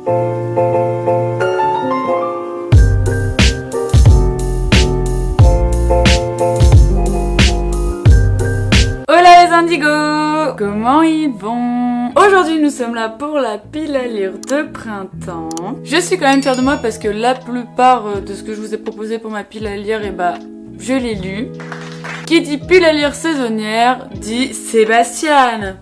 Hola les indigos, comment ils vont? Aujourd'hui nous sommes là pour la pile à lire de printemps. Je suis quand même fière de moi parce que la plupart de ce que je vous ai proposé pour ma pile à lire, je l'ai lu. Qui dit pile à lire saisonnière dit Sébastien.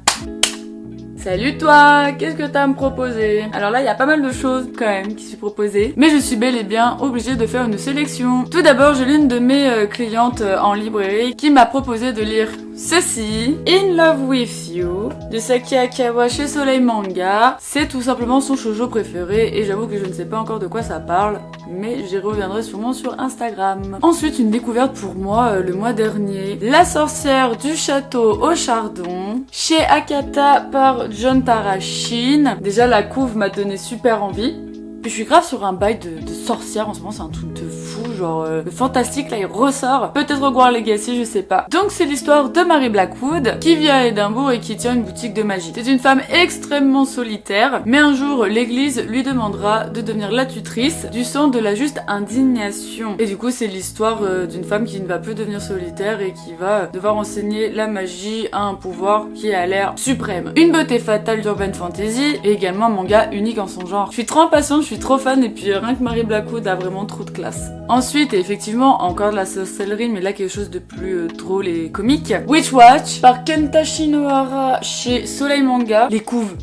Salut toi, qu'est-ce que t'as à me proposer? Alors là, il y a pas mal de choses quand même qui sont proposées, mais je suis bel et bien obligée de faire une sélection. Tout d'abord, j'ai l'une de mes clientes en librairie qui m'a proposé de lire ceci, In Love With You, de Saki Akawa chez Soleil Manga. C'est tout simplement son shoujo préféré et j'avoue que je ne sais pas encore de quoi ça parle, mais j'y reviendrai sûrement sur Instagram. Ensuite, une découverte pour moi le mois dernier, La sorcière du château au chardon, chez Akata par John Tarashin. Déjà la couve m'a donné super envie. Puis je suis grave sur un bail de sorcière en ce moment, c'est un truc de fou, genre le fantastique là il ressort. Peut-être Hogwarts Legacy, je sais pas. Donc c'est l'histoire de Mary Blackwood qui vit à Édimbourg et qui tient une boutique de magie. C'est une femme extrêmement solitaire, mais un jour l'église lui demandera de devenir la tutrice du sang de la juste indignation. Et du coup c'est l'histoire d'une femme qui ne va plus devenir solitaire et qui va devoir enseigner la magie à un pouvoir qui a l'air suprême. Une beauté fatale d'urban fantasy et également un manga unique en son genre. Je suis trop impatiente, je suis trop fan et puis rien que Mary Blackwood a vraiment trop de classe. Ensuite, effectivement, encore de la sorcellerie, mais là quelque chose de plus drôle et comique. Witch Watch par Kentashi Nohara chez Soleil Manga. Les couves,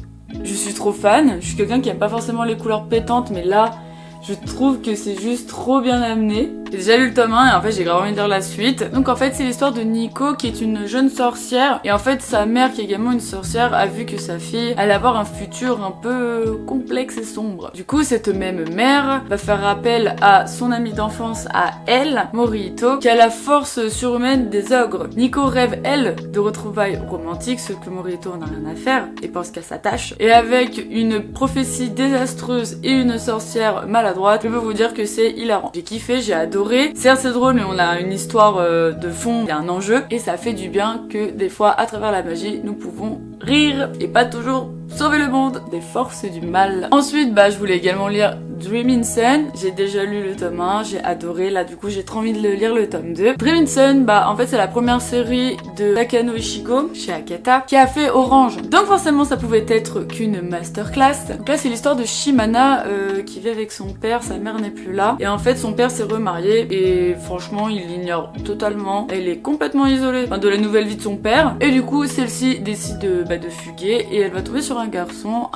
je suis trop fan. Je suis quelqu'un qui aime pas forcément les couleurs pétantes, mais là, je trouve que c'est juste trop bien amené. J'ai déjà lu le tome 1 et en fait j'ai grave envie de lire la suite. Donc en fait c'est l'histoire de Nico qui est une jeune sorcière et en fait sa mère qui est également une sorcière a vu que sa fille allait avoir un futur un peu complexe et sombre. Du coup cette même mère va faire appel à son amie d'enfance, à elle, Morihito, qui a la force surhumaine des ogres. Nico rêve elle de retrouvailles romantiques, ce que Morihito en a rien à faire et pense qu'à sa tâche. Et avec une prophétie désastreuse et une sorcière maladroite, je peux vous dire que c'est hilarant. J'ai kiffé, j'ai adoré. Certes c'est drôle mais on a une histoire de fond, il y a un enjeu et ça fait du bien que des fois à travers la magie nous pouvons rire et pas toujours sauver le monde des forces du mal. Ensuite je voulais également lire Dream in Sun, j'ai déjà lu le tome 1, j'ai adoré, là du coup j'ai trop envie de le lire le tome 2. Dream in Sun, en fait c'est la première série de Takano Ichigo chez Akata qui a fait Orange, donc forcément ça pouvait être qu'une masterclass. Donc là c'est l'histoire de Shimana qui vit avec son père, sa mère n'est plus là et en fait son père s'est remarié et franchement il l'ignore totalement, elle est complètement isolée de la nouvelle vie de son père et du coup celle-ci décide de fuguer et elle va tomber sur un garçon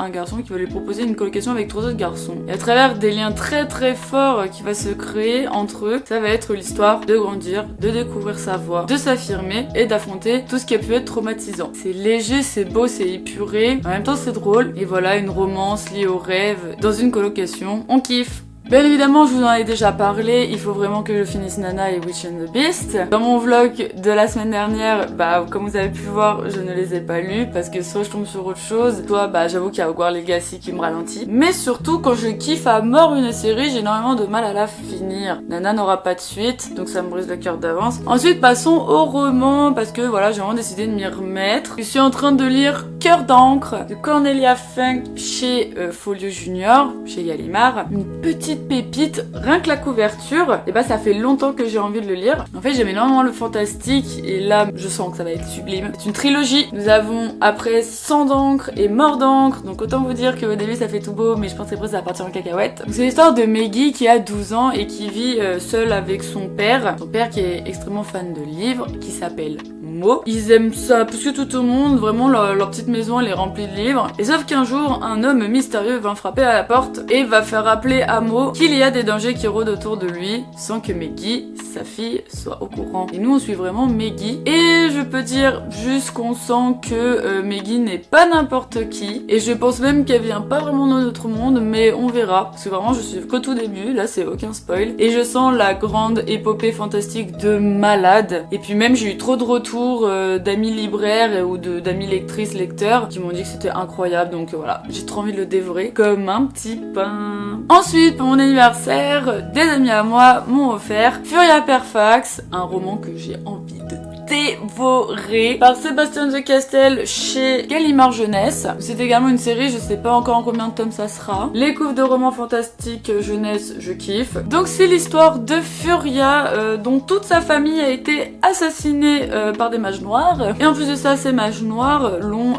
qui va lui proposer une colocation avec 3 autres garçons. Et à travers des liens très très forts qui va se créer entre eux, ça va être l'histoire de grandir, de découvrir sa voix, de s'affirmer et d'affronter tout ce qui a pu être traumatisant. C'est léger, c'est beau, c'est épuré, en même temps c'est drôle et voilà une romance liée au rêve dans une colocation, on kiffe. Bien évidemment, je vous en ai déjà parlé, il faut vraiment que je finisse Nana et Witch and the Beast. Dans mon vlog de la semaine dernière, comme vous avez pu voir, je ne les ai pas lus parce que soit je tombe sur autre chose, soit j'avoue qu'il y a Hogwarts Legacy qui me ralentit. Mais surtout, quand je kiffe à mort une série, j'ai énormément de mal à la finir. Nana n'aura pas de suite, donc ça me brise le cœur d'avance. Ensuite, passons au roman parce que voilà, j'ai vraiment décidé de m'y remettre. Je suis en train de lire Cœur d'encre de Cornelia Funk chez Folio Junior, chez Gallimard. Une petite pépite, rien que la couverture, et ça fait longtemps que j'ai envie de le lire. En fait j'aime énormément le fantastique et là je sens que ça va être sublime. C'est une trilogie, nous avons après Sang d'encre et Mort d'encre, donc autant vous dire qu'au début ça fait tout beau mais je pense qu'après ça va partir en cacahuète. C'est l'histoire de Maggie qui a 12 ans et qui vit seule avec son père qui est extrêmement fan de livres, qui s'appelle Mo. Ils aiment ça plus que tout au monde, vraiment leur petite maison elle est remplie de livres. Et sauf qu'un jour, un homme mystérieux va frapper à la porte et va faire appeler à Mo qu'il y a des dangers qui rôdent autour de lui sans que Maggie, sa fille, soit au courant. Et nous on suit vraiment Maggie. Et je peux dire juste qu'on sent que Maggie n'est pas n'importe qui. Et je pense même qu'elle vient pas vraiment de notre monde, mais on verra. Parce que vraiment je suis qu'au tout début, là c'est aucun spoil. Et je sens la grande épopée fantastique de malade. Et puis même j'ai eu trop de retours d'amis libraires ou d'amis lectrices, lecteurs qui m'ont dit que c'était incroyable, donc voilà, j'ai trop envie de le dévorer comme un petit pain. Ensuite, pour mon anniversaire, des amis à moi m'ont offert Furia Perfax, un roman que j'ai envie de dévoré par Sébastien de Castel chez Gallimard Jeunesse. C'est également une série, je sais pas encore en combien de tomes ça sera. Les couves de romans fantastiques jeunesse, je kiffe. Donc c'est l'histoire de Furia, dont toute sa famille a été assassinée par des mages noirs. Et en plus de ça, ces mages noirs l'ont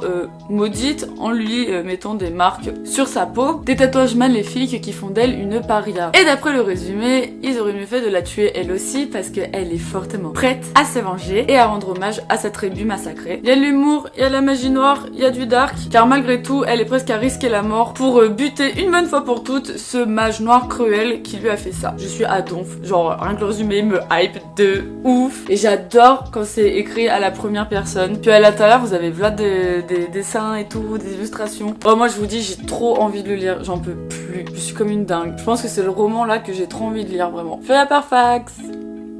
maudite en lui mettant des marques sur sa peau, des tatouages maléfiques qui font d'elle une paria. Et d'après le résumé, ils auraient mieux fait de la tuer elle aussi parce qu'elle est fortement prête à se venger et à rendre hommage à sa tribu massacrée. Il y a de l'humour, il y a la magie noire, il y a du dark, car malgré tout, elle est presque à risquer la mort pour buter une bonne fois pour toutes ce mage noir cruel qui lui a fait ça. Je suis à donf, genre rien que le résumé me hype de ouf. Et j'adore quand c'est écrit à la première personne. Puis à l'intérieur, vous avez là des dessins et tout, des illustrations. Oh, moi je vous dis, j'ai trop envie de le lire, j'en peux plus. Je suis comme une dingue. Je pense que c'est le roman là que j'ai trop envie de lire vraiment. Fait la Parfax.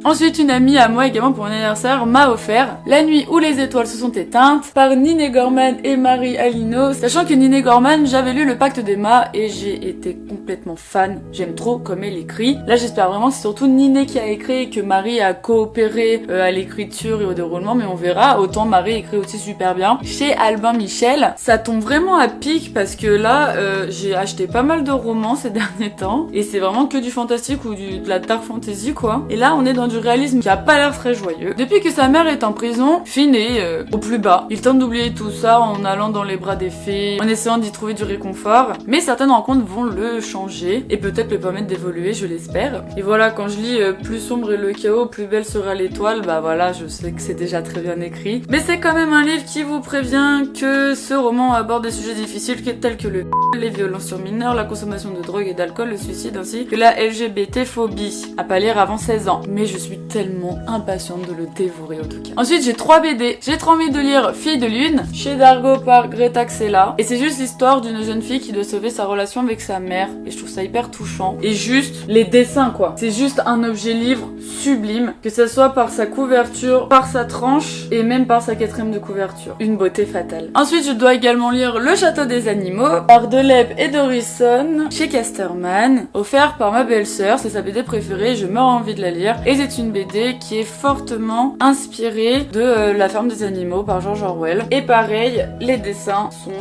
Ensuite, une amie à moi également pour mon anniversaire m'a offert La nuit où les étoiles se sont éteintes par Niné Gorman et Marie Alino. Sachant que Niné Gorman, j'avais lu Le Pacte des Mâts et j'ai été complètement fan. J'aime trop comme elle écrit. Là, j'espère vraiment que c'est surtout Niné qui a écrit et que Marie a coopéré à l'écriture et au déroulement, mais on verra. Autant Marie écrit aussi super bien. Chez Albin Michel, ça tombe vraiment à pic parce que là, j'ai acheté pas mal de romans ces derniers temps et c'est vraiment que du fantastique ou de la dark fantasy quoi. Et là, on est dans du réalisme qui a pas l'air très joyeux. Depuis que sa mère est en prison, Finn est au plus bas. Il tente d'oublier tout ça en allant dans les bras des fées, en essayant d'y trouver du réconfort, mais certaines rencontres vont le changer et peut-être le permettre d'évoluer, je l'espère. Et voilà, quand je lis plus sombre est le chaos, plus belle sera l'étoile, bah voilà, je sais que c'est déjà très bien écrit. Mais c'est quand même un livre qui vous prévient que ce roman aborde des sujets difficiles tels que les violences sur mineurs, la consommation de drogue et d'alcool, le suicide ainsi que la LGBT-phobie. À pas lire avant 16 ans. Mais je suis tellement impatiente de le dévorer en tout cas. Ensuite, j'ai 3 BD. J'ai trop envie de lire Fille de Lune, chez Dargo par Greta Xella. Et c'est juste l'histoire d'une jeune fille qui doit sauver sa relation avec sa mère. Et je trouve ça hyper touchant. Et juste les dessins quoi. C'est juste un objet livre sublime. Que ce soit par sa couverture, par sa tranche et même par sa 4ème de couverture. Une beauté fatale. Ensuite, je dois également lire Le Château des Animaux par Delep et Dorison chez Casterman. Offert par ma belle-sœur. C'est sa BD préférée. Je meurs envie de la lire. Et c'est une BD qui est fortement inspirée de La ferme des animaux par George Orwell. Et pareil, les dessins sont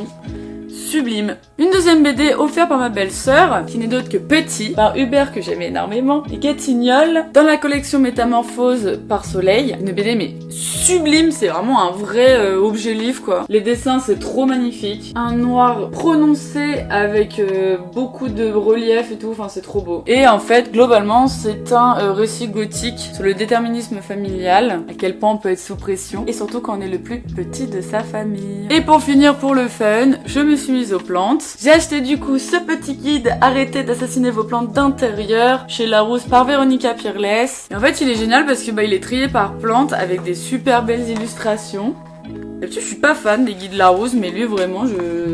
sublime. Une deuxième BD offerte par ma belle-sœur, qui n'est d'autre que Petit, par Hubert que j'aimais énormément, et Gatignolles, dans la collection Métamorphose par Soleil. Une BD mais sublime, c'est vraiment un vrai objet livre quoi. Les dessins c'est trop magnifique. Un noir prononcé avec beaucoup de relief et tout, enfin c'est trop beau. Et en fait, globalement, c'est un récit gothique sur le déterminisme familial, à quel point on peut être sous pression, et surtout quand on est le plus petit de sa famille. Et pour finir, pour le fun, je me suis mise aux plantes. J'ai acheté du coup ce petit guide Arrêtez d'assassiner vos plantes d'intérieur chez Larousse par Véronica Peerless. Et en fait il est génial parce que il est trié par plantes avec des super belles illustrations. D'habitude, je suis pas fan des guides Larousse, mais lui vraiment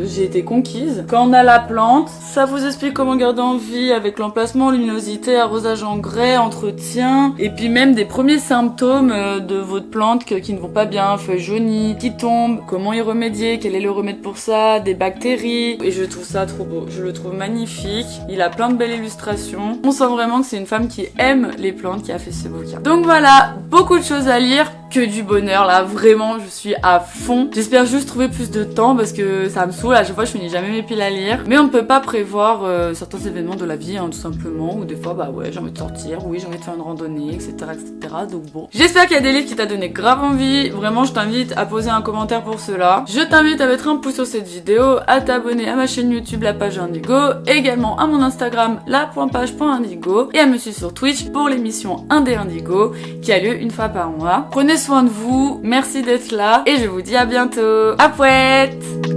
j'ai été conquise. Quand on a la plante, ça vous explique comment garder en vie avec l'emplacement, luminosité, arrosage engrais, entretien, et puis même des premiers symptômes de votre plante qui ne vont pas bien, feuilles jaunies, qui tombent, comment y remédier, quel est le remède pour ça, des bactéries, et je trouve ça trop beau, je le trouve magnifique, il a plein de belles illustrations, on sent vraiment que c'est une femme qui aime les plantes qui a fait ce bouquin. Donc voilà, beaucoup de choses à lire, que du bonheur là, vraiment je suis à fond. J'espère juste trouver plus de temps parce que ça me saoule, à chaque fois je finis jamais mes piles à lire. Mais on ne peut pas prévoir certains événements de la vie tout simplement, ou des fois bah ouais j'ai envie de sortir, oui j'ai envie de faire une randonnée, etc. Donc bon. J'espère qu'il y a des livres qui t'a donné grave envie, vraiment je t'invite à poser un commentaire pour cela. Je t'invite à mettre un pouce sur cette vidéo, à t'abonner à ma chaîne YouTube La Page Indigo, également à mon Instagram la.page.indigo et à me suivre sur Twitch pour l'émission Indé Indigo qui a lieu une fois par mois. Prenez soin de vous, merci d'être là et je vous dis à bientôt. À pouette!